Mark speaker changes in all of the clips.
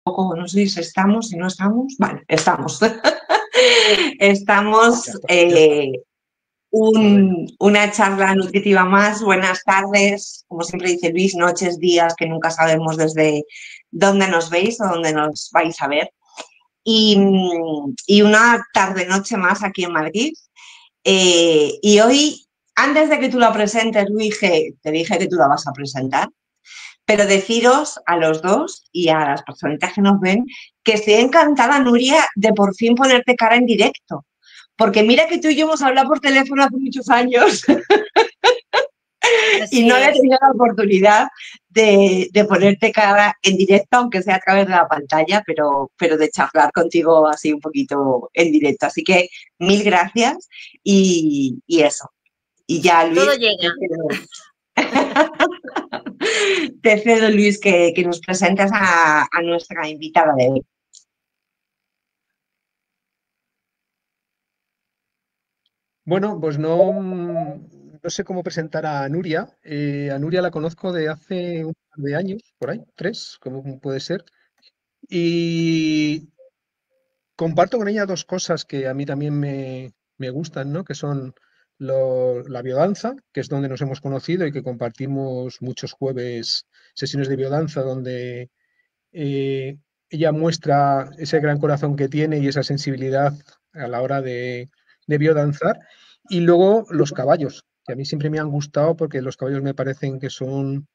Speaker 1: poco, no sé si estamos, si no estamos, bueno, estamos. Estamos
Speaker 2: Ya está. Bueno,
Speaker 1: una charla nutritiva más. Buenas tardes, como siempre dice Luis, noches, días, que nunca sabemos desde dónde nos veis o dónde nos vais a ver. Y una tarde-noche más aquí en Madrid. Y hoy, antes de que tú la presentes, Luis, te dije que tú la vas a presentar. Pero deciros a los dos y a las personitas que nos ven que estoy encantada, Nuria, de por fin ponerte cara en directo. Porque mira que tú y yo hemos hablado por teléfono hace muchos años y
Speaker 3: Así
Speaker 1: no había
Speaker 3: es.
Speaker 1: tenido la oportunidad de ponerte cara en directo, aunque sea a través de la pantalla, pero de charlar contigo así un poquito en directo. Así que mil gracias y eso. Y ya,
Speaker 3: Todo
Speaker 1: Luis,
Speaker 3: llega.
Speaker 1: te cedo, Luis, que nos presentes a nuestra invitada de hoy.
Speaker 2: bueno, pues no, no sé cómo presentar a Nuria. A Nuria la conozco de hace un par de años, por ahí, 3, como puede ser. Y comparto con ella dos cosas que a mí también me gustan, ¿no? Que son la biodanza, que es donde nos hemos conocido y que compartimos muchos jueves sesiones de biodanza donde eh, ella muestra ese gran corazón que tiene y esa sensibilidad a la hora de biodanzar. Y luego los caballos, que a mí siempre me han gustado porque los caballos me parecen que son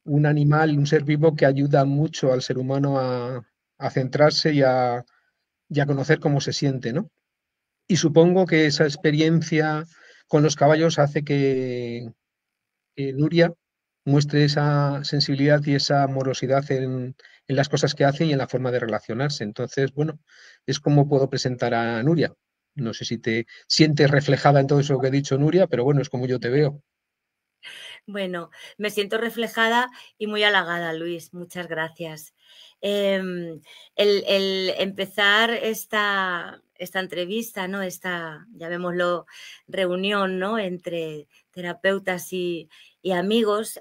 Speaker 2: un animal, un ser vivo que ayuda mucho al ser humano a centrarse y a conocer cómo se siente, ¿no? Y supongo que esa experiencia con los caballos hace que Nuria muestre esa sensibilidad y esa amorosidad en las cosas que hace y en la forma de relacionarse. Entonces, bueno, es como puedo presentar a Nuria. No sé si te sientes reflejada en todo eso que he dicho, Nuria, pero bueno, es como yo te veo.
Speaker 3: Bueno, me siento reflejada y muy halagada, Luis. Muchas gracias. El empezar esta entrevista, ¿no? Esta, llamémoslo, reunión, ¿no? Entre terapeutas y amigos,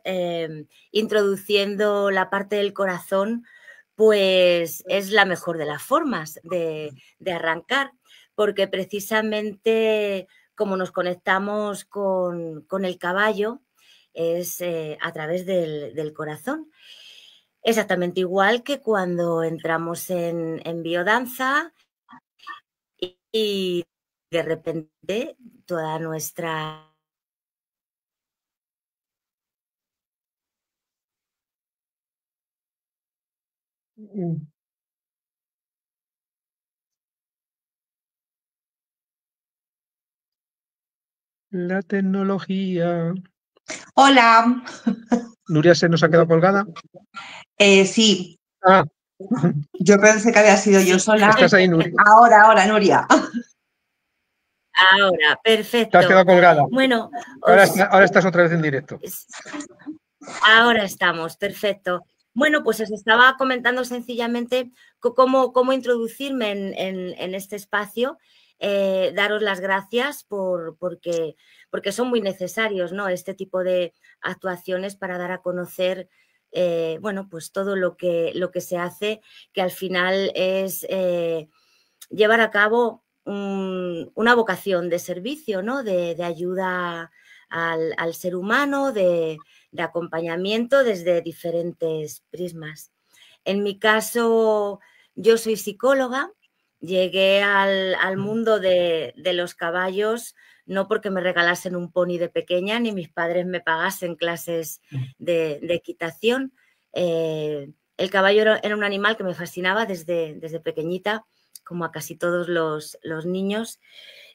Speaker 3: introduciendo la parte del corazón, pues es la mejor de las formas de arrancar, porque precisamente como nos conectamos con el caballo, es a través del corazón. Exactamente igual que cuando entramos en biodanza y de repente toda nuestra...
Speaker 2: La tecnología.
Speaker 1: Hola,
Speaker 2: Nuria se nos ha quedado colgada.
Speaker 1: Sí,
Speaker 2: Ah,
Speaker 1: yo pensé que había sido yo sola.
Speaker 2: estás ahí, Nuria.
Speaker 1: Ahora, Nuria.
Speaker 3: Ahora,
Speaker 2: Te has
Speaker 3: perfecto.
Speaker 2: quedado colgada.
Speaker 3: Bueno,
Speaker 2: Ahora estás otra vez en directo.
Speaker 3: ahora estamos, perfecto. Bueno, pues os estaba comentando sencillamente cómo introducirme en este espacio, daros las gracias porque son muy necesarios, ¿no? Este tipo de actuaciones para dar a conocer, bueno, pues todo lo que se hace, que al final es llevar a cabo una vocación de servicio, ¿no? De ayuda al ser humano, de acompañamiento desde diferentes prismas. En mi caso, yo soy psicóloga, llegué al mundo de los caballos no porque me regalasen un pony de pequeña ni mis padres me pagasen clases de equitación. El caballo era un animal que me fascinaba desde pequeñita, como a casi todos los niños.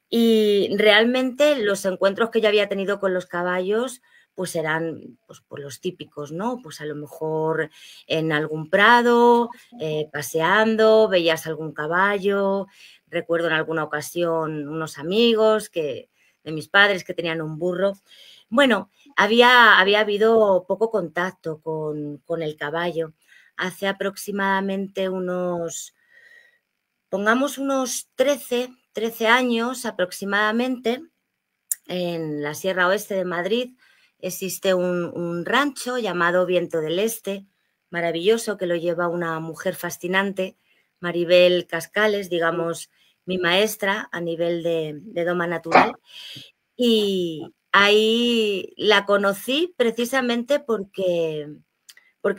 Speaker 3: Y realmente los encuentros que yo había tenido con los caballos pues eran pues los típicos, ¿no? Pues a lo mejor en algún prado, paseando, veías algún caballo. Recuerdo en alguna ocasión unos amigos de mis padres que tenían un burro. Bueno, había habido poco contacto con el caballo. Hace aproximadamente pongamos unos 13 años aproximadamente, en la Sierra Oeste de Madrid existe un rancho llamado Viento del Este. maravilloso que lo lleva una mujer fascinante, Maribel Cascales, digamos, mi maestra a nivel de doma natural. Y ahí la conocí precisamente porque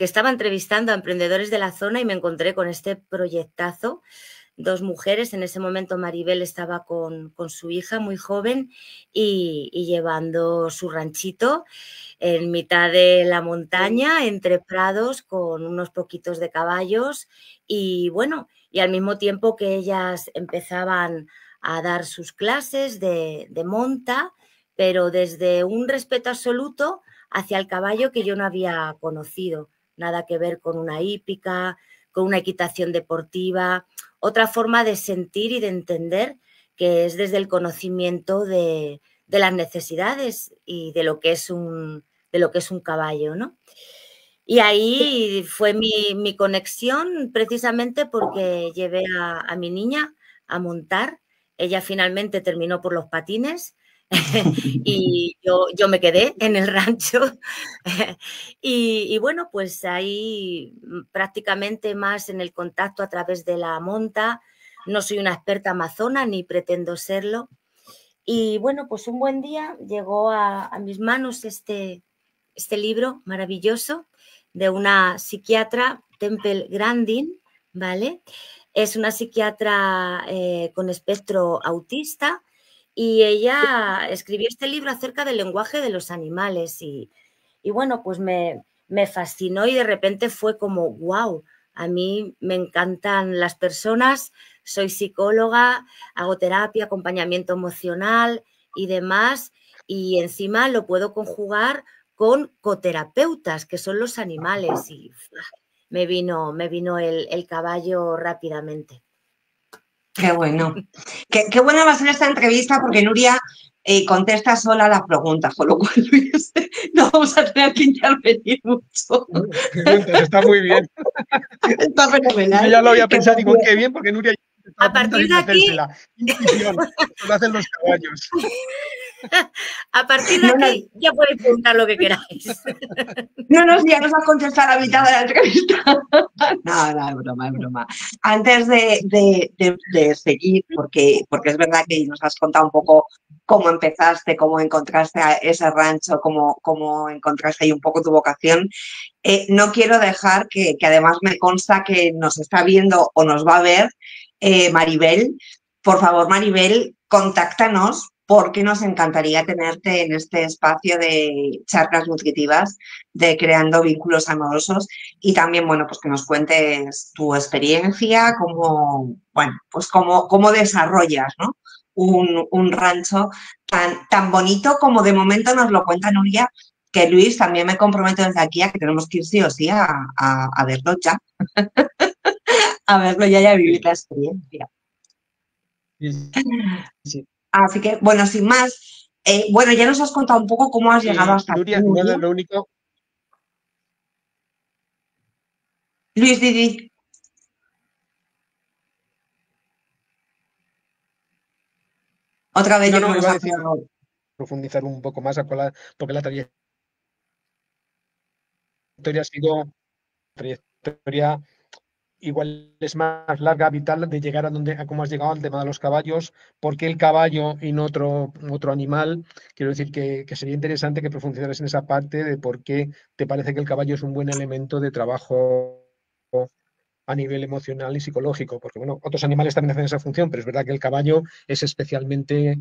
Speaker 3: estaba entrevistando a emprendedores de la zona y me encontré con este proyectazo. 2 mujeres, en ese momento Maribel estaba con su hija muy joven y llevando su ranchito en mitad de la montaña, entre prados, con unos poquitos de caballos y bueno, y al mismo tiempo que ellas empezaban a dar sus clases de monta, pero desde un respeto absoluto hacia el caballo que yo no había conocido. Nada que ver con una hípica, con una equitación deportiva, otra forma de sentir y de entender que es desde el conocimiento de las necesidades y de lo que es un caballo, ¿no? Y ahí fue mi conexión precisamente porque llevé a mi niña a montar. Ella finalmente terminó por los patines y yo me quedé en el rancho. Y bueno, pues ahí prácticamente más en el contacto a través de la monta. No soy una experta amazona ni pretendo serlo. Y bueno, pues un buen día llegó a mis manos este libro maravilloso de una psiquiatra, Temple Grandin, ¿vale? Es una psiquiatra con espectro autista y ella escribió este libro acerca del lenguaje de los animales y bueno, pues me fascinó y de repente fue como, wow, a mí me encantan las personas, soy psicóloga, hago terapia, acompañamiento emocional y demás, y encima lo puedo conjugar con coterapeutas, que son los animales, y me vino el caballo rápidamente.
Speaker 1: Qué bueno. Qué buena va a ser esta entrevista porque Nuria contesta sola las preguntas, con lo cual Luis, no vamos a tener que intervenir mucho.
Speaker 2: Preguntas, está muy bien.
Speaker 1: Está fenomenal.
Speaker 2: Yo ya lo había pensado, digo, qué bien, porque Nuria
Speaker 3: a partir de aquí
Speaker 2: intuición, lo hacen los caballos.
Speaker 3: A partir de aquí ya podéis preguntar lo que queráis.
Speaker 1: No, ya nos has contestado a la mitad de la entrevista. No, es broma, es broma. Antes de seguir, porque es verdad que nos has contado un poco cómo empezaste, cómo encontraste a ese rancho, cómo encontraste ahí un poco tu vocación, no quiero dejar que además me consta que nos está viendo o nos va a ver Maribel. Por favor, Maribel, contáctanos porque nos encantaría tenerte en este espacio de charlas nutritivas, de creando vínculos amorosos y también, bueno, pues que nos cuentes tu experiencia, cómo desarrollas, ¿no? un rancho tan bonito como de momento nos lo cuenta Nuria, que Luis, también me comprometo desde aquí a que tenemos que ir sí o sí a verlo ya. A verlo ya y a vivir la experiencia.
Speaker 2: Sí.
Speaker 1: Así que, bueno, sin más, ya nos has contado un poco cómo has llegado hasta
Speaker 2: Nuria,
Speaker 1: aquí.
Speaker 2: Nuria, lo único...
Speaker 1: Luis, Didi. Otra vez
Speaker 2: No,
Speaker 1: yo creo que
Speaker 2: iba a
Speaker 1: nos
Speaker 2: decir, profundizar un poco más, porque la trayectoria ha sido trayectoria igual es más larga, vital, de llegar a cómo has llegado al tema de los caballos, por qué el caballo y no otro animal. Quiero decir que sería interesante que profundizaras en esa parte de por qué te parece que el caballo es un buen elemento de trabajo a nivel emocional y psicológico, porque bueno, otros animales también hacen esa función, pero es verdad que el caballo es especialmente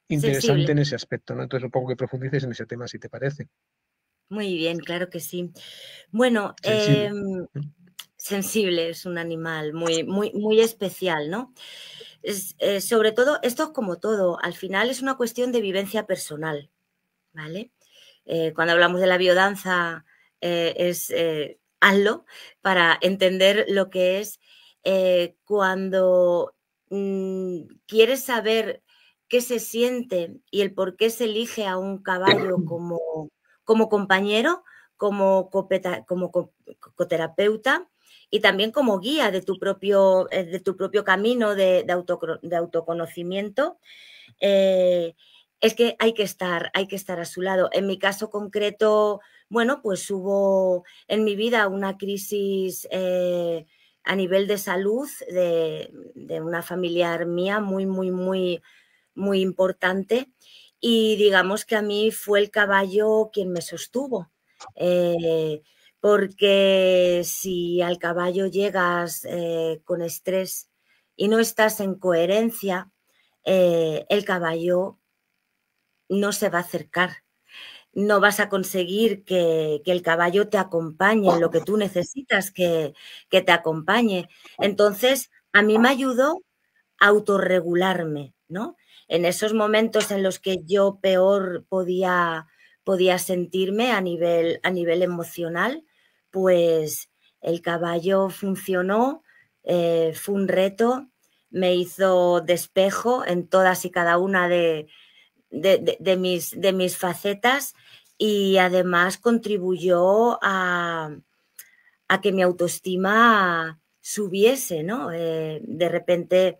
Speaker 2: interesante en ese aspecto, ¿no? Entonces un poco que profundices en ese tema, si te parece.
Speaker 3: Muy bien, claro que sí. Bueno, sensible es un animal muy especial, ¿no? Sobre todo, esto es como todo, al final es una cuestión de vivencia personal, ¿vale? Cuando hablamos de la biodanza hazlo para entender lo que es cuando quieres saber qué se siente y el por qué se elige a un caballo como compañero, como coterapeuta y también como guía de tu propio camino de autoconocimiento. Es que hay que estar a su lado. En mi caso concreto, bueno, pues hubo en mi vida una crisis a nivel de salud de una familiar mía muy importante, y digamos que a mí fue el caballo quien me sostuvo. Porque si al caballo llegas con estrés y no estás en coherencia, el caballo no se va a acercar. No vas a conseguir que el caballo te acompañe en lo que tú necesitas que te acompañe. Entonces, a mí me ayudó a autorregularme, ¿no? En esos momentos en los que yo peor podía sentirme a nivel emocional, pues el caballo funcionó, fue un reto, me hizo despejo en todas y cada una de mis facetas, y además contribuyó a que mi autoestima subiese, ¿no? De repente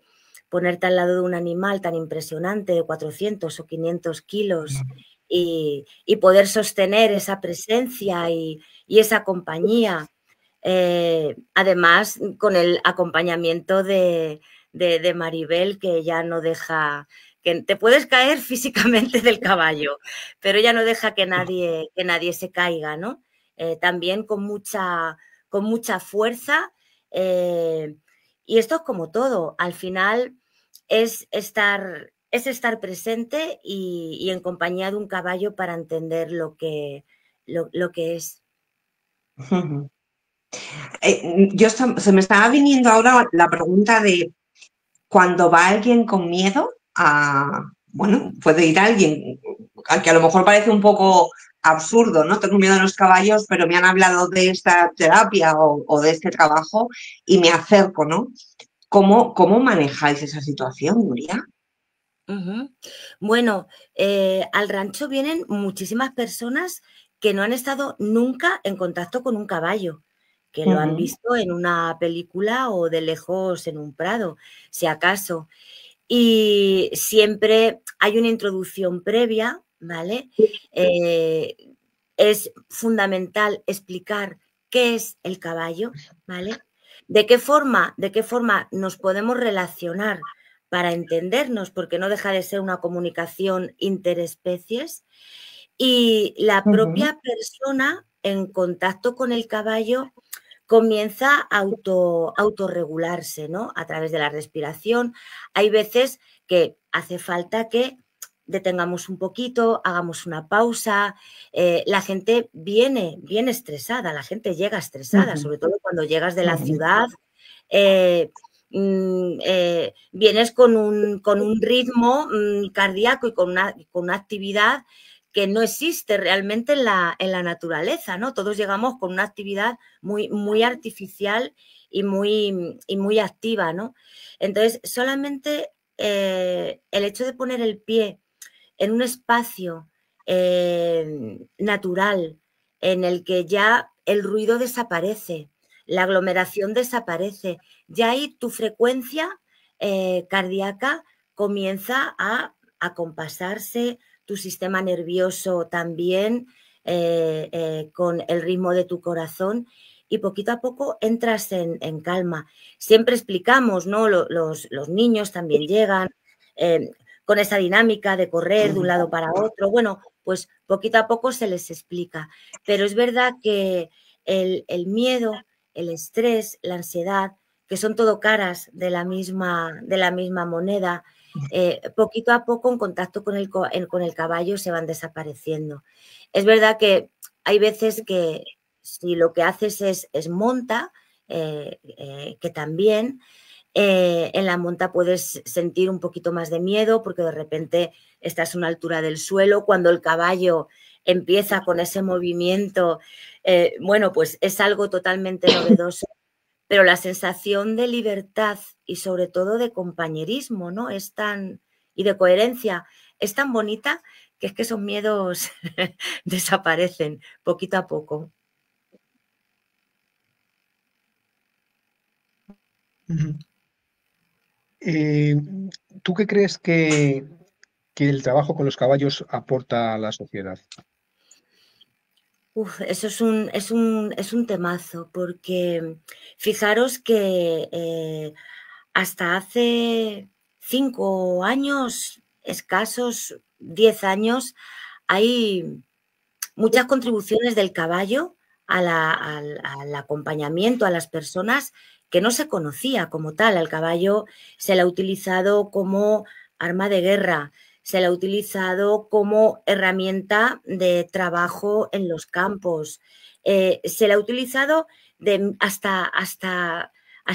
Speaker 3: ponerte al lado de un animal tan impresionante de 400 o 500 kilos y poder sostener esa presencia y esa compañía, además con el acompañamiento de Maribel, que ya no deja, que te puedes caer físicamente del caballo, pero ella no deja que nadie se caiga, ¿no? También con mucha fuerza, y esto es como todo, al final es estar presente y en compañía de un caballo para entender lo que es.
Speaker 1: Se me estaba viniendo ahora la pregunta de cuando va alguien con miedo bueno, puede ir alguien al que a lo mejor parece un poco absurdo, ¿no? Tengo miedo a los caballos, pero me han hablado de esta terapia o de este trabajo y me acerco, ¿no? ¿Cómo manejáis esa situación, Nuria?
Speaker 3: Bueno, al rancho vienen muchísimas personas que no han estado nunca en contacto con un caballo, que lo han visto en una película o de lejos en un prado, si acaso. Y siempre hay una introducción previa, ¿vale? Es fundamental explicar qué es el caballo, ¿vale? De qué forma nos podemos relacionar para entendernos, porque no deja de ser una comunicación interespecies, y la propia persona en contacto con el caballo comienza a autorregularse, ¿no? A través de la respiración. Hay veces que hace falta que detengamos un poquito, hagamos una pausa. La gente viene estresada, la gente llega estresada, sobre todo cuando llegas de la ciudad. Vienes con un ritmo cardíaco y con una actividad que no existe realmente en la naturaleza, ¿no? Todos llegamos con una actividad muy artificial y muy activa, ¿no? Entonces, solamente el hecho de poner el pie en un espacio natural en el que ya el ruido desaparece, la aglomeración desaparece, ya ahí tu frecuencia cardíaca comienza a acompasarse, tu sistema nervioso también, con el ritmo de tu corazón, y poquito a poco entras en calma. Siempre explicamos, ¿no? Los niños también llegan con esa dinámica de correr de un lado para otro. Bueno, pues poquito a poco se les explica. Pero es verdad que el miedo, el estrés, la ansiedad, que son todo caras de la misma moneda, poquito a poco en contacto con el caballo se van desapareciendo. Es verdad que hay veces que si lo que haces es monta, que también en la monta puedes sentir un poquito más de miedo porque de repente estás a una altura del suelo, cuando el caballo empieza con ese movimiento, bueno, pues es algo totalmente novedoso, pero la sensación de libertad y sobre todo de compañerismo, ¿no? Y de coherencia es tan bonita que es que esos miedos desaparecen poquito a poco.
Speaker 2: ¿Tú qué crees que el trabajo con los caballos aporta a la sociedad?
Speaker 3: Eso es un temazo, porque fijaros que hasta hace 5 años, escasos 10 años, hay muchas contribuciones del caballo al acompañamiento a las personas que no se conocía como tal. Al caballo se le ha utilizado como arma de guerra, se le ha utilizado como herramienta de trabajo en los campos, se le ha utilizado hasta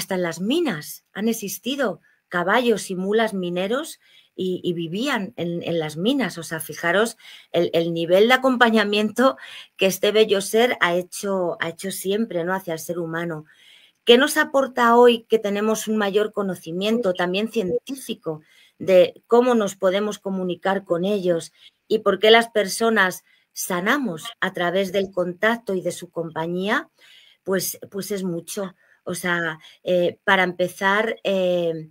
Speaker 3: en las minas. Han existido caballos y mulas mineros y vivían en las minas. O sea, fijaros el nivel de acompañamiento que este bello ser ha hecho siempre, ¿no?, hacia el ser humano. ¿Qué nos aporta hoy que tenemos un mayor conocimiento también científico de cómo nos podemos comunicar con ellos y por qué las personas sanamos a través del contacto y de su compañía? Pues es mucho. O sea, para empezar, el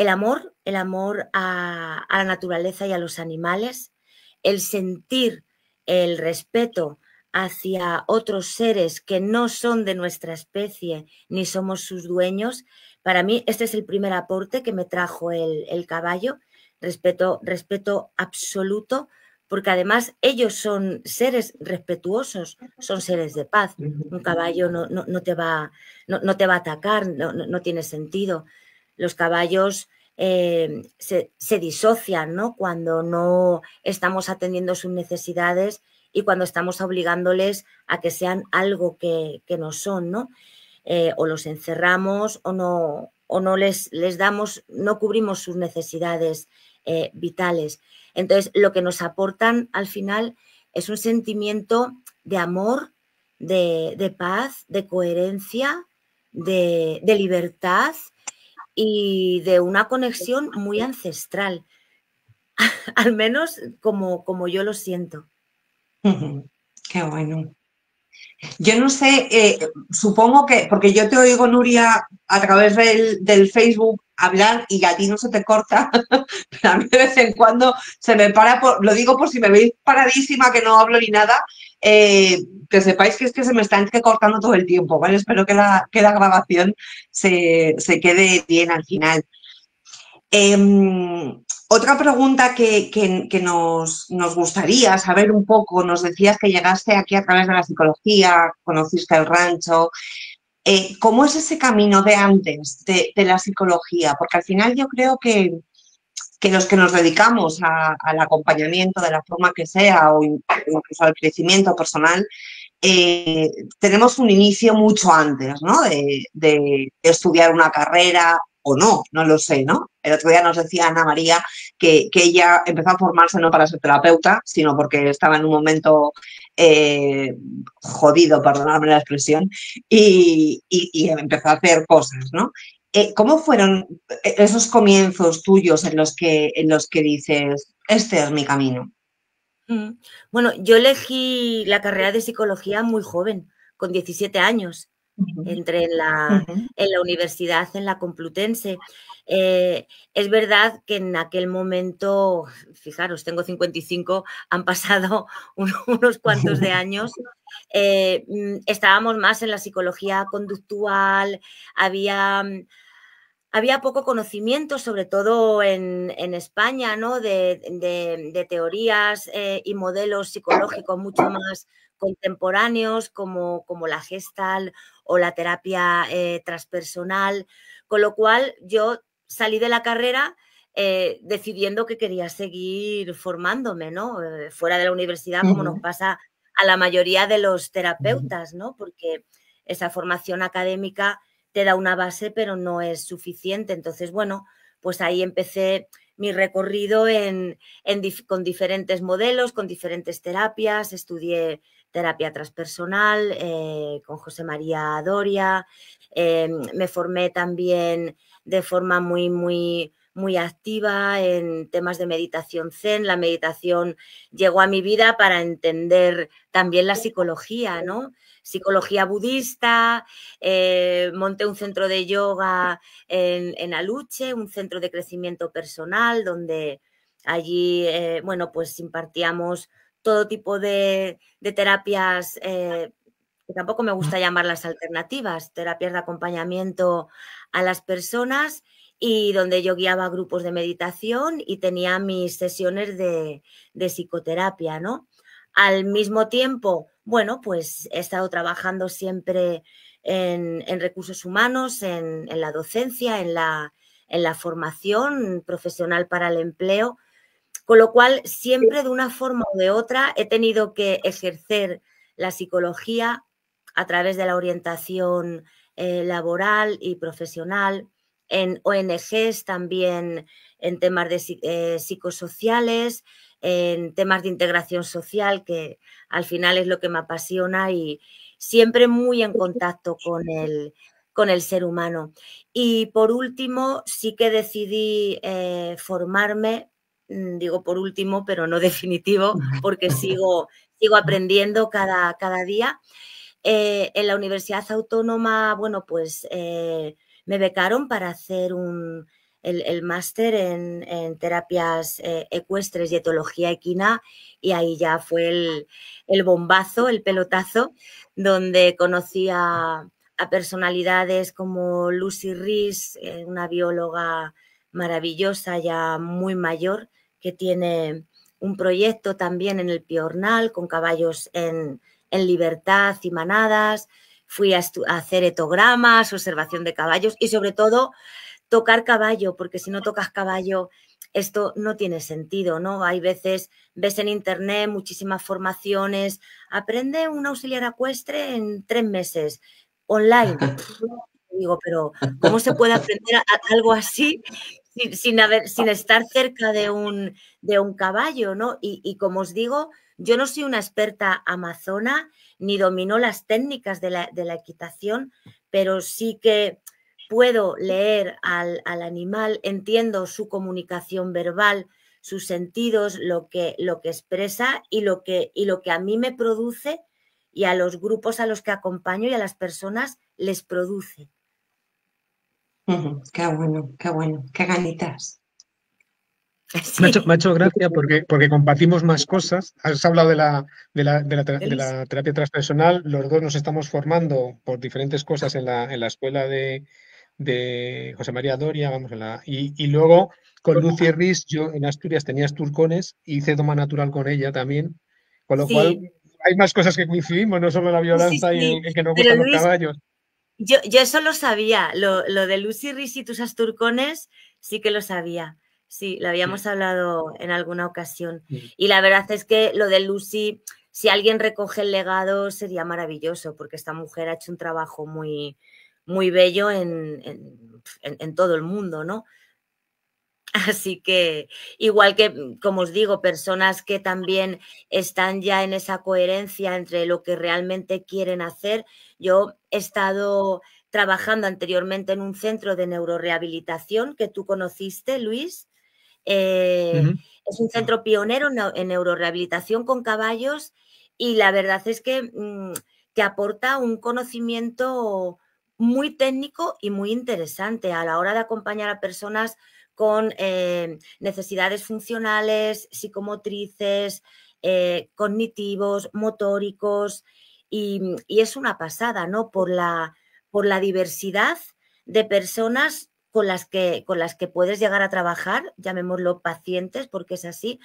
Speaker 3: amor a la naturaleza y a los animales, el sentir el respeto hacia otros seres que no son de nuestra especie ni somos sus dueños. Para mí este es el primer aporte que me trajo el caballo, respeto absoluto, porque además ellos son seres respetuosos, son seres de paz. Un caballo no te va a atacar, no tiene sentido. Los caballos se disocian, ¿no?, cuando no estamos atendiendo sus necesidades y cuando estamos obligándoles a que sean algo que no son, ¿no? O los encerramos o no les damos, no cubrimos sus necesidades vitales. Entonces, lo que nos aportan al final es un sentimiento de amor, de paz, de coherencia, de libertad y de una conexión muy ancestral, al menos como yo lo siento.
Speaker 1: Qué bueno. Yo no sé, supongo que, porque yo te oigo, Nuria, a través del Facebook hablar y a ti no se te corta, pero a mí de vez en cuando se me para, lo digo por si me veis paradísima que no hablo ni nada, que sepáis que es que se me está entrecortando todo el tiempo, ¿vale? Espero que la grabación se quede bien al final. Otra pregunta que nos gustaría saber un poco, nos decías que llegaste aquí a través de la psicología, conociste el rancho. ¿Cómo es ese camino de antes de la psicología? Porque al final yo creo que los que nos dedicamos al acompañamiento de la forma que sea o incluso al crecimiento personal, tenemos un inicio mucho antes, ¿no?, de estudiar una carrera o no lo sé, ¿no? El otro día nos decía Ana María que ella empezó a formarse no para ser terapeuta, sino porque estaba en un momento jodido, perdonadme la expresión, y empezó a hacer cosas, ¿no? ¿Cómo fueron esos comienzos tuyos en los que dices, este es mi camino?
Speaker 3: Bueno, yo elegí la carrera de psicología muy joven, con 17 años. Entré en la universidad, en la Complutense. Es verdad que en aquel momento, fijaros, tengo 55, han pasado unos cuantos de años, estábamos más en la psicología conductual, había poco conocimiento, sobre todo en España, ¿no?, de teorías y modelos psicológicos mucho más contemporáneos como la Gestalt o la terapia transpersonal, con lo cual yo salí de la carrera decidiendo que quería seguir formándome, ¿no?, fuera de la universidad, como nos pasa a la mayoría de los terapeutas, ¿no?, porque esa formación académica te da una base, pero no es suficiente. Entonces, bueno, pues ahí empecé mi recorrido con diferentes modelos, con diferentes terapias. Estudié terapia transpersonal con José María Doria. Me formé también de forma muy activa en temas de meditación zen. La meditación llegó a mi vida para entender también la psicología, ¿no? Psicología budista, monté un centro de yoga en Aluche, un centro de crecimiento personal, donde allí, bueno, pues impartíamos todo tipo de terapias, que tampoco me gusta llamarlas alternativas, terapias de acompañamiento a las personas, y donde yo guiaba grupos de meditación y tenía mis sesiones de psicoterapia, ¿no? Al mismo tiempo, bueno, pues he estado trabajando siempre en recursos humanos, en la docencia, en la formación profesional para el empleo, con lo cual siempre de una forma u de otra he tenido que ejercer la psicología a través de la orientación laboral y profesional, en ONGs también, en temas de psicosociales, en temas de integración social, que al final es lo que me apasiona, y siempre muy en contacto con el ser humano. Y por último, sí que decidí formarme, digo por último, pero no definitivo, porque sigo aprendiendo cada día. En la Universidad Autónoma, bueno, pues me becaron para hacer el máster en terapias ecuestres y etología equina, y ahí ya fue el bombazo, el pelotazo, donde conocí a personalidades como Lucy Rees, una bióloga maravillosa, ya muy mayor, que tiene un proyecto también en el Piornal con caballos en libertad y manadas. Fui a hacer etogramas, observación de caballos y sobre todo tocar caballo, porque si no tocas caballo esto no tiene sentido, ¿no? Hay veces, ves en internet muchísimas formaciones, aprende un auxiliar ecuestre en 3 meses, online. Digo, pero ¿cómo se puede aprender algo así sin estar cerca de un caballo, ¿no? Y como os digo, yo no soy una experta amazona, ni domino las técnicas de la equitación, pero sí que puedo leer al animal, entiendo su comunicación verbal, sus sentidos, lo que expresa y lo que a mí me produce, y a los grupos a los que acompaño y a las personas les produce.
Speaker 1: Qué bueno, qué ganitas.
Speaker 3: Sí.
Speaker 2: Me ha hecho gracia porque compartimos más cosas. Has hablado de la terapia transpersonal. Los dos nos estamos formando por diferentes cosas en la escuela de José María Doria, vamos, y luego con Lucy Rees, yo en Asturias tenía Asturcones, hice Doma Natural con ella también, con lo cual hay más cosas que coincidimos, no solo la violencia y el que nos
Speaker 3: Pero
Speaker 2: gustan los
Speaker 3: Luis,
Speaker 2: caballos.
Speaker 3: yo eso lo sabía, lo de Lucy Rees y tus Asturcones sí que lo sabía. Sí, lo habíamos hablado en alguna ocasión. Y la verdad es que lo de Lucy, si alguien recoge el legado, sería maravilloso, porque esta mujer ha hecho un trabajo muy, muy bello en todo el mundo, ¿no? Así que, igual que, como os digo, personas que también están ya en esa coherencia entre lo que realmente quieren hacer. Yo he estado trabajando anteriormente en un centro de neurorehabilitación que tú conociste, Luis. Es un centro pionero en neurorehabilitación con caballos, y la verdad es que aporta un conocimiento muy técnico y muy interesante a la hora de acompañar a personas con necesidades funcionales, psicomotrices, cognitivos, motóricos, y es una pasada, ¿no? Por la diversidad de personas con las que puedes llegar a trabajar, llamémoslo pacientes, porque es así,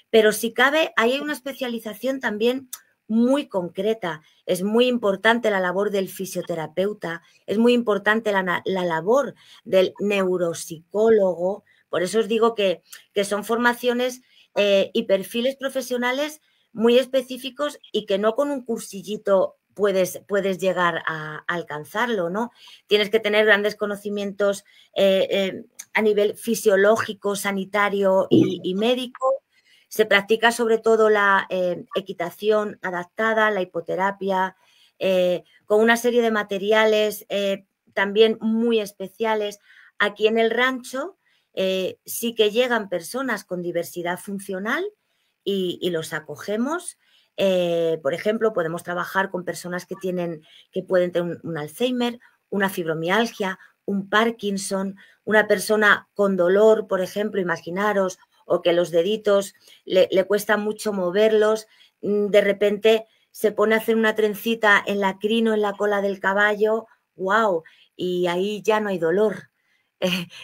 Speaker 3: pero si cabe, ahí hay una especialización también muy concreta. Es muy importante la labor del fisioterapeuta, es muy importante la labor del neuropsicólogo. Por eso os digo que son formaciones y perfiles profesionales muy específicos, y que no con un cursillito puedes llegar a alcanzarlo, ¿no? Tienes que tener grandes conocimientos a nivel fisiológico, sanitario y médico. Se practica sobre todo la equitación adaptada, la hipoterapia, con una serie de materiales también muy especiales. Aquí en el rancho sí que llegan personas con diversidad funcional y los acogemos. Por ejemplo, podemos trabajar con personas que pueden tener un Alzheimer, una fibromialgia, un Parkinson, una persona con dolor, por ejemplo, imaginaros, o que los deditos le cuesta mucho moverlos, de repente se pone a hacer una trencita en la crin o en la cola del caballo, ¡wow! Y ahí ya no hay dolor.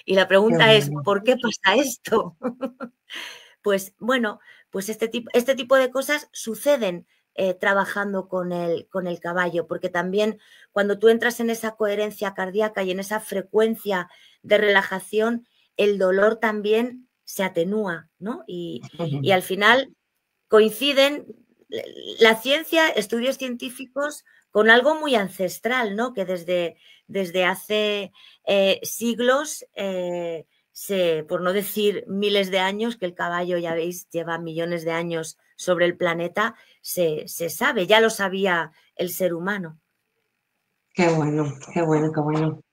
Speaker 3: Y la pregunta es, ¿por qué pasa esto? Pues bueno, pues este tipo de cosas suceden trabajando con el caballo, porque también cuando tú entras en esa coherencia cardíaca y en esa frecuencia de relajación, el dolor también se atenúa, ¿no? Y al final coinciden la ciencia, estudios científicos, con algo muy ancestral, ¿no? Que desde hace siglos, por no decir miles de años, que el caballo, ya veis, lleva millones de años sobre el planeta, se sabe, ya lo sabía el ser humano.
Speaker 1: Qué bueno, qué bueno, qué bueno.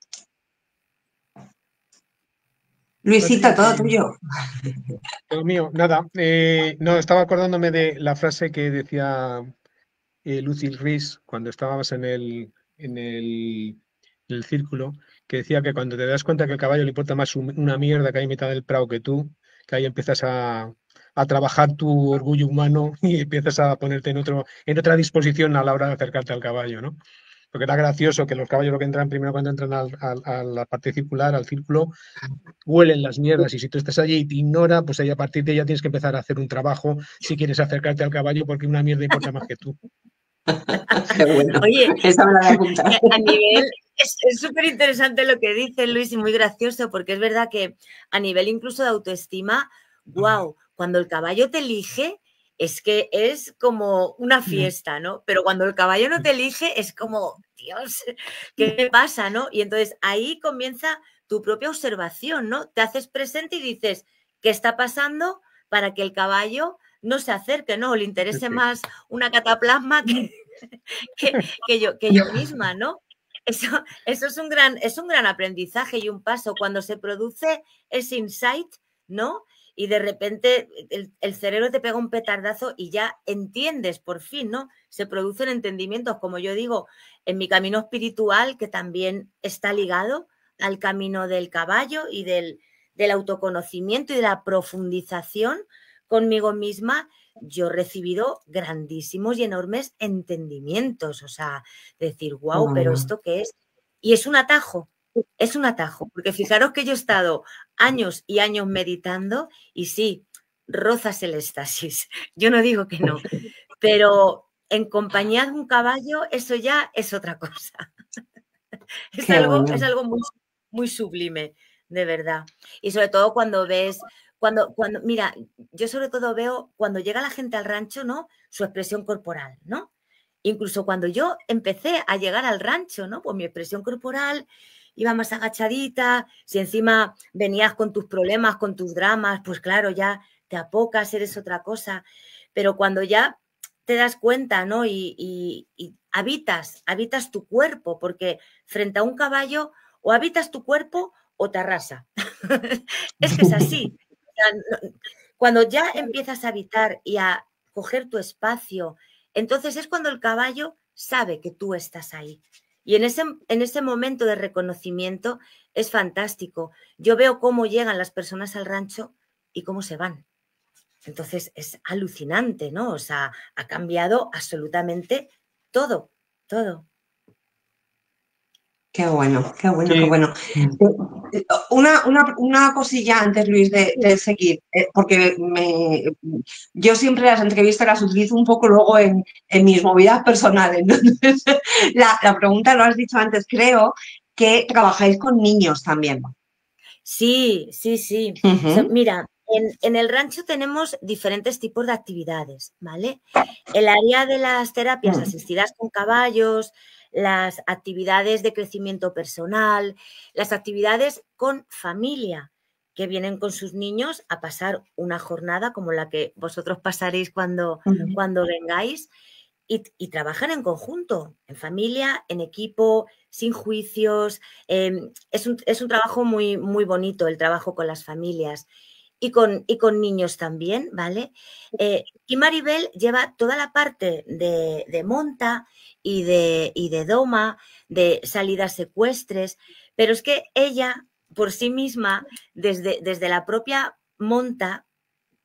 Speaker 1: Luisito, todo tuyo.
Speaker 2: Lo mío, nada. No, estaba acordándome de la frase que decía Lucy Rees cuando estábamos en el círculo, que decía que cuando te das cuenta que al caballo le importa más una mierda que hay en mitad del prado que tú, que ahí empiezas a trabajar tu orgullo humano y empiezas a ponerte en otra disposición a la hora de acercarte al caballo, ¿no? Porque era gracioso que los caballos lo que entran primero cuando entran a la parte circular, al círculo, huelen las mierdas y si tú estás allí y te ignora, pues ahí a partir de ella tienes que empezar a hacer un trabajo si quieres acercarte al caballo porque una mierda importa más que tú.
Speaker 1: Qué bueno.
Speaker 3: Oye,
Speaker 1: esa me la voy a apuntar.
Speaker 3: a nivel, es súper interesante lo que dice Luis y muy gracioso, porque es verdad que a nivel incluso de autoestima, wow, cuando el caballo te elige, es que es como una fiesta, ¿no? Pero cuando el caballo no te elige, es como, Dios, ¿qué me pasa, no? Y entonces ahí comienza tu propia observación, ¿no? Te haces presente y dices, ¿qué está pasando para que el caballo no se acerque, ¿no? O le interese más una cataplasma que yo misma, ¿no? Eso es un gran aprendizaje y un paso cuando se produce ese insight, ¿no? Y de repente el cerebro te pega un petardazo y ya entiendes por fin, ¿no? Se producen entendimientos, como yo digo, en mi camino espiritual, que también está ligado al camino del caballo y del autoconocimiento y de la profundización conmigo misma. Yo he recibido grandísimos y enormes entendimientos, o sea, decir, wow, pero ¿esto qué es? Y es un atajo, porque fijaros que yo he estado años y años meditando y sí, rozas el éxtasis, yo no digo que no, pero en compañía de un caballo eso ya es otra cosa. Es algo muy, muy sublime, de verdad. Y sobre todo cuando ves, mira, yo sobre todo veo cuando llega la gente al rancho, ¿no? Su expresión corporal, ¿no? Incluso cuando yo empecé a llegar al rancho, ¿no? Pues mi expresión corporal iba más agachadita, si encima venías con tus problemas, con tus dramas, pues claro, ya te apocas, eres otra cosa. Pero cuando ya te das cuenta, ¿no? Y habitas tu cuerpo, porque frente a un caballo o habitas tu cuerpo o te arrasa. Es que es así. Cuando ya empiezas a habitar y a coger tu espacio, entonces es cuando el caballo sabe que tú estás ahí. Y en ese momento de reconocimiento es fantástico. Yo veo cómo llegan las personas al rancho y cómo se van. Entonces es alucinante, ¿no? O sea, ha cambiado absolutamente todo, todo.
Speaker 1: Qué bueno, qué bueno,
Speaker 2: Sí.
Speaker 1: qué bueno. Una cosilla antes, Luis, de seguir, porque yo siempre las entrevistas las utilizo un poco luego en mis movidas personales. Entonces, la pregunta, lo has dicho antes, creo que trabajáis con niños también.
Speaker 3: Sí, sí, sí. Mira, en el rancho tenemos diferentes tipos de actividades, ¿vale? El área de las terapias asistidas con caballos, las actividades de crecimiento personal, las actividades con familia, que vienen con sus niños a pasar una jornada como la que vosotros pasaréis cuando vengáis. Y trabajan en conjunto, en familia, en equipo, sin juicios. Es un trabajo muy, muy bonito el trabajo con las familias y con niños también, ¿vale? Y Maribel lleva toda la parte de monta y de doma, de salidas ecuestres, pero es que ella, por sí misma, desde la propia monta,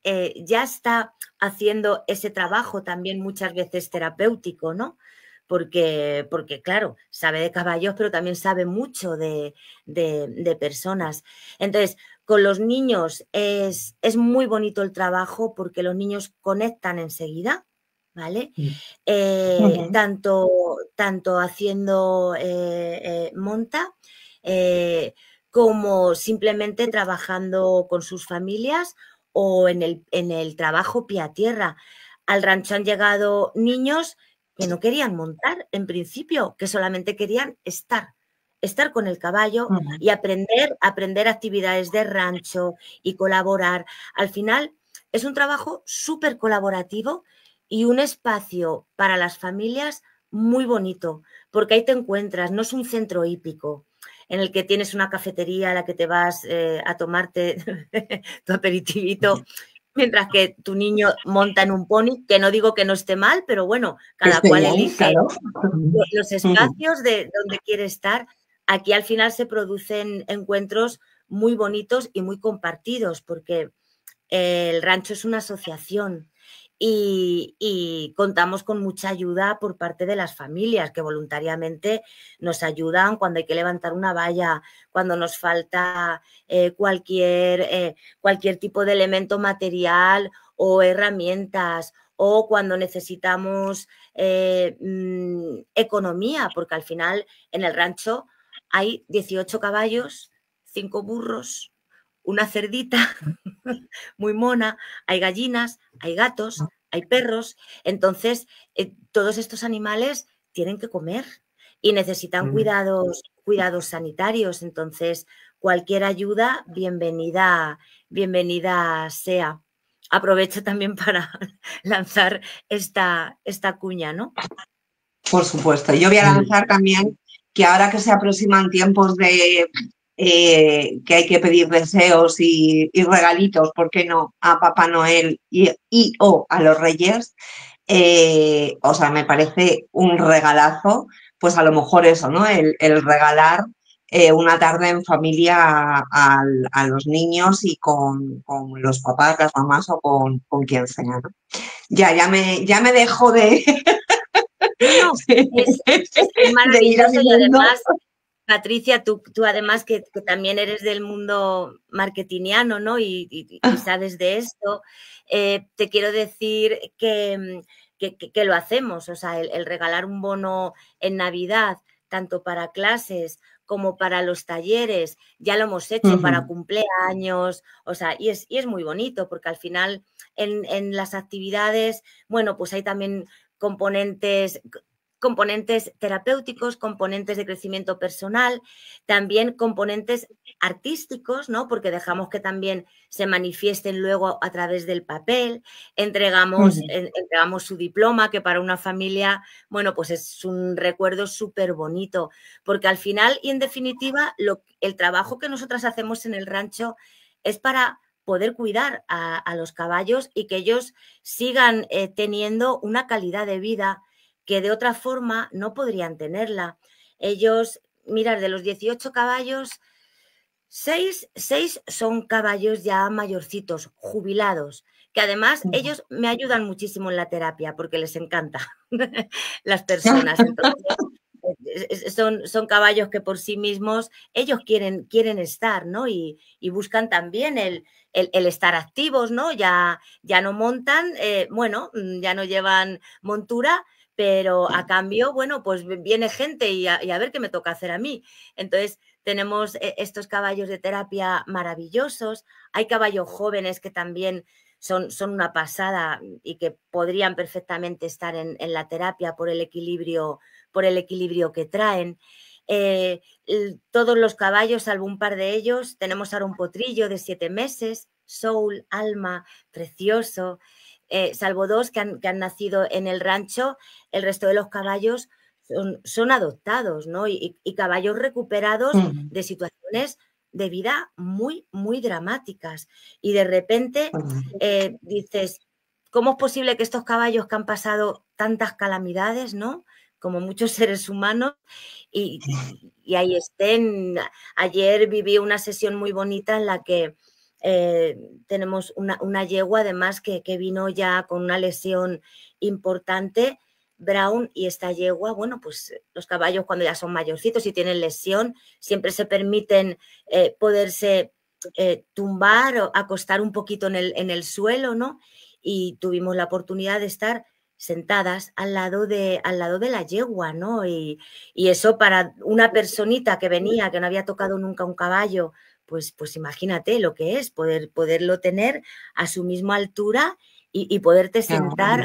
Speaker 3: ya está haciendo ese trabajo también muchas veces terapéutico, ¿no? Porque, claro, sabe de caballos, pero también sabe mucho de personas. Entonces, con los niños es muy bonito el trabajo porque los niños conectan enseguida, ¿vale? Tanto haciendo monta como simplemente trabajando con sus familias o en el trabajo pie a tierra. Al rancho han llegado niños que no querían montar en principio, que solamente querían estar con el caballo y aprender actividades de rancho y colaborar. Al final es un trabajo súper colaborativo y un espacio para las familias muy bonito, porque ahí te encuentras, no es un centro hípico en el que tienes una cafetería a la que te vas a tomarte tu aperitivito, mientras que tu niño monta en un pony, que no digo que no esté mal, pero bueno, cada cual elige los espacios de donde quiere estar. Aquí al final se producen encuentros muy bonitos y muy compartidos, porque el rancho es una asociación y contamos con mucha ayuda por parte de las familias que voluntariamente nos ayudan cuando hay que levantar una valla, cuando nos falta cualquier tipo de elemento material o herramientas, o cuando necesitamos economía, porque al final en el rancho hay 18 caballos, 5 burros, una cerdita muy mona, hay gallinas, hay gatos, hay perros. Entonces, todos estos animales tienen que comer y necesitan cuidados sanitarios. Entonces, cualquier ayuda, bienvenida sea. Aprovecho también para lanzar esta cuña, ¿no?
Speaker 1: Por supuesto. Yo voy a lanzar también que ahora que se aproximan tiempos de que hay que pedir deseos y regalitos, ¿por qué no?, a Papá Noel o a los Reyes, o sea, me parece un regalazo, pues a lo mejor eso, ¿no? El regalar una tarde en familia a los niños y con los papás, las mamás o con quien sea, ¿no? Ya me dejo de...
Speaker 3: No, es maravilloso y además, Patricia, tú además que también eres del mundo marketingiano, ¿no? Y sabes de esto, te quiero decir que lo hacemos, o sea, el regalar un bono en Navidad, tanto para clases como para los talleres, ya lo hemos hecho para cumpleaños, o sea, y es muy bonito porque al final en las actividades, bueno, pues hay también componentes terapéuticos, componentes de crecimiento personal, también componentes artísticos, ¿no? Porque dejamos que también se manifiesten luego a través del papel, entregamos su diploma, que para una familia, bueno, pues es un recuerdo súper bonito, porque al final y en definitiva el trabajo que nosotras hacemos en el rancho es para poder cuidar a los caballos y que ellos sigan teniendo una calidad de vida que de otra forma no podrían tenerla. Ellos, mirad, de los 18 caballos, 6 son caballos ya mayorcitos, jubilados, que además ellos me ayudan muchísimo en la terapia porque les encanta las personas. Entonces, son caballos que por sí mismos ellos quieren estar, ¿no? Y buscan también el estar activos, ¿no? Ya no montan, bueno, ya no llevan montura, pero a cambio, bueno, pues viene gente y a ver qué me toca hacer a mí. Entonces, tenemos estos caballos de terapia maravillosos. Hay caballos jóvenes que también son una pasada y que podrían perfectamente estar en la terapia por el equilibrio que traen. Todos los caballos, salvo un par de ellos, tenemos ahora un potrillo de 7 meses, Soul, Alma, precioso. Salvo 2 que han nacido en el rancho, el resto de los caballos son adoptados, ¿no? Y caballos recuperados de situaciones de vida muy, muy dramáticas. Y de repente dices, ¿cómo es posible que estos caballos que han pasado tantas calamidades, ¿no?, como muchos seres humanos, y ahí estén? Ayer viví una sesión muy bonita en la que tenemos una yegua además que vino ya con una lesión importante, Brown, y esta yegua, bueno, pues los caballos cuando ya son mayorcitos y tienen lesión, siempre se permiten poderse tumbar o acostar un poquito en el suelo, ¿no? Y tuvimos la oportunidad de estar sentadas al lado de la yegua, ¿no? Y eso para una personita que venía, que no había tocado nunca un caballo, pues imagínate lo que es poderlo tener a su misma altura y poderte sentar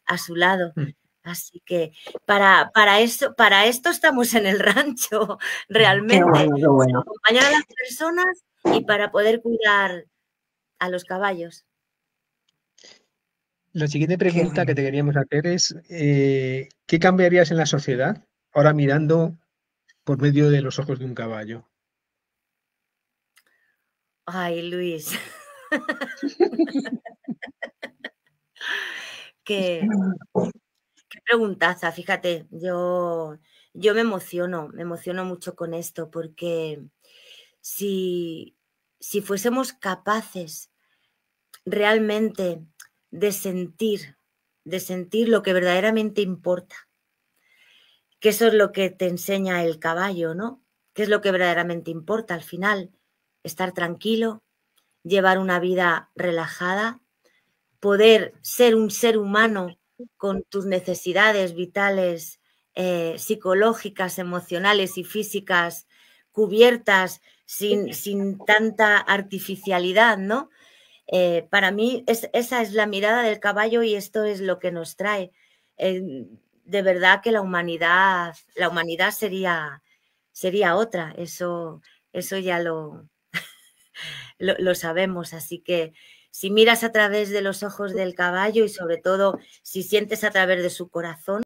Speaker 3: a su lado. Así que para esto estamos en el rancho, realmente.
Speaker 1: Qué bueno.
Speaker 3: Para acompañar a las personas y para poder cuidar a los caballos.
Speaker 2: La siguiente pregunta que te queríamos hacer es, ¿qué cambiarías en la sociedad ahora mirando por medio de los ojos de un caballo?
Speaker 3: Ay, Luis. Qué preguntaza, fíjate, yo me emociono mucho con esto, porque si fuésemos capaces realmente de sentir lo que verdaderamente importa, que eso es lo que te enseña el caballo, ¿no? ¿Qué es lo que verdaderamente importa al final? Estar tranquilo, llevar una vida relajada, poder ser un ser humano con tus necesidades vitales, psicológicas, emocionales y físicas cubiertas sin tanta artificialidad, ¿no? Para mí esa es la mirada del caballo y esto es lo que nos trae. De verdad que la humanidad sería otra, eso ya lo sabemos, así que si miras a través de los ojos del caballo y sobre todo si sientes a través de su corazón,